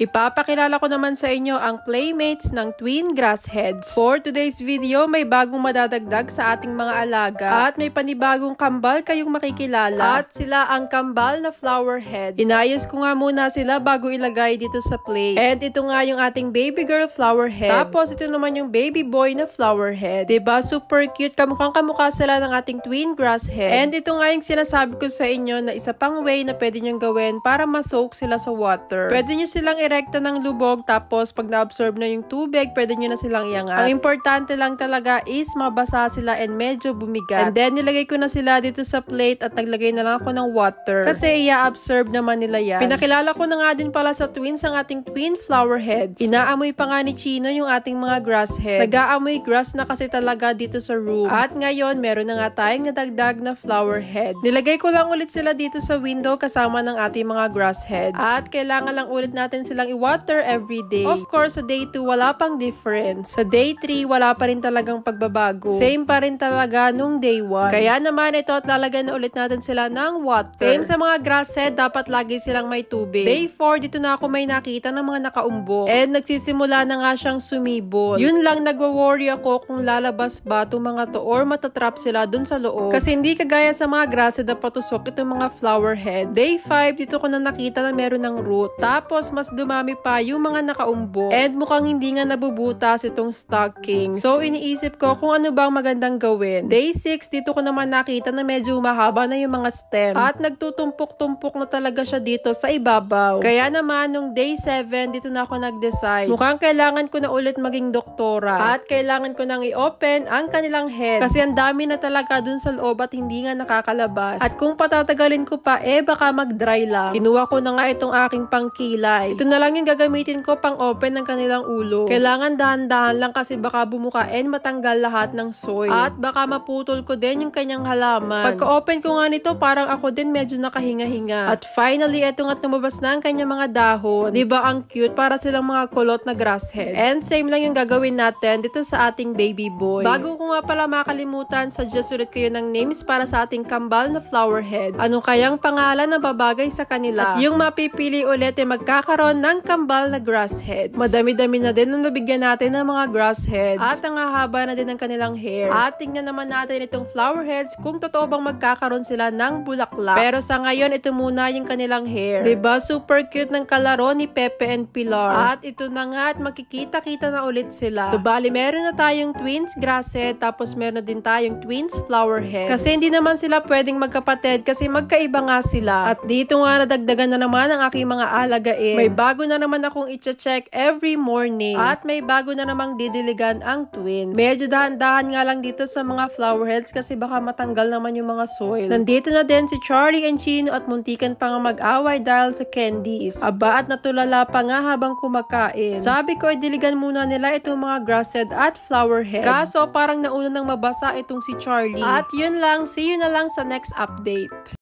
Ipapakilala ko naman sa inyo ang playmates ng twin grass heads. For today's video, may bagong madadagdag sa ating mga alaga at may panibagong kambal kayong makikilala at sila ang kambal na flower heads. Inayos ko nga muna sila bago ilagay dito sa plate. And ito nga yung ating baby girl flower head. Tapos ito naman yung baby boy na flower head. Diba? Super cute. Kamukhang kamukha sila ng ating twin grass head. And ito nga yung sinasabi ko sa inyo na isa pang way na pwede nyong gawin para ma-soak sila sa water. Pwede nyo silang rekta ng lubog, tapos pag na-absorb na yung tubig, pwede nyo na silang iangat. Ang importante lang talaga is mabasa sila and medyo bumigat. And then, nilagay ko na sila dito sa plate at naglagay na lang ako ng water. Kasi i-absorb naman nila yan. Pinakilala ko na nga din pala sa twins ang ating twin flower heads. Inaamoy pa nga ni Chino yung ating mga grass head. Nag-aamoy grass na kasi talaga dito sa room. At ngayon, meron na nga tayong nadagdag na flower heads. Nilagay ko lang ulit sila dito sa window kasama ng ating mga grass heads. At kailangan lang ulit natin silang i-water every day. Of course, sa day 2, wala pang difference. Sa day 3, wala pa rin talagang pagbabago. Same pa rin talaga nung day 1. Kaya naman ito at lalagyan na ulit natin sila ng water. Same sa mga grass head, dapat lagi silang may tubig. Day 4, dito na ako may nakita ng mga nakaumbok. And nagsisimula na nga siyang sumibol. Yun lang, nagwo-worry ako kung lalabas ba itong mga to or matatrap sila dun sa loob. Kasi hindi kagaya sa mga grass head na patusok itong mga flower heads. Day 5, dito ko na nakita na meron ng roots. Tapos, mas dumami pa yung mga nakaumbok. And mukhang hindi nga nabubutas itong stockings. So, iniisip ko kung ano bang magandang gawin. Day 6, dito ko naman nakita na medyo mahaba na yung mga stem. At nagtutumpok-tumpok na talaga siya dito sa ibabaw. Kaya naman, nung day 7, dito na ako nag-decide. Mukhang kailangan ko na ulit maging doktora. At kailangan ko nang i-open ang kanilang head. Kasi ang dami na talaga dun sa loob at hindi nga nakakalabas. At kung patatagalin ko pa, baka mag-dry lang. Kinuha ko na nga itong aking pangkilay. Ito na lang yung gagamitin ko pang open ng kanilang ulo. Kailangan dahan-dahan lang kasi baka bumuka and matanggal lahat ng soil. At baka maputol ko din yung kanyang halaman. Pagka-open ko nga nito, parang ako din medyo nakahinga-hinga. At finally, eto nga't lumabas na ang kanyang mga dahon. Diba ang cute? Para silang mga kulot na grass heads. And same lang yung gagawin natin dito sa ating baby boy. Bago ko nga pala makalimutan, suggest ulit kayo ng names para sa ating kambal na flower heads. Ano kayang pangalan na babagay sa kanila? At yung mapipili ulit magkakaroon ng kambal na grass heads. Madami-dami na din ang nabigyan natin ng mga grass heads. At ang hahaba na din ng kanilang hair. At tingnan naman natin itong flower heads kung totoo bang magkakaroon sila ng bulaklak. Pero sa ngayon, ito muna yung kanilang hair. Diba? Super cute ng kalaro ni Pepe and Pilar. At ito na nga at makikita-kita na ulit sila. So bali, meron na tayong twins grass head tapos meron na din tayong twins flower head. Kasi hindi naman sila pwedeng magkapatid kasi magkaiba nga sila. At dito nga nadagdagan na naman ang aking mga alagain. May bago na naman akong i-check every morning. At may bago na namang didiligan ang twins. Medyo dahan-dahan nga lang dito sa mga flower heads kasi baka matanggal naman yung mga soil. Nandito na din si Charlie and Chino at muntikan pa nga mag-away dahil sa candies. Aba at natulala pa nga habang kumakain. Sabi ko diligan muna nila itong mga grass head at flower head. Kaso parang nauna nang mabasa itong si Charlie. At yun lang, see you na lang sa next update.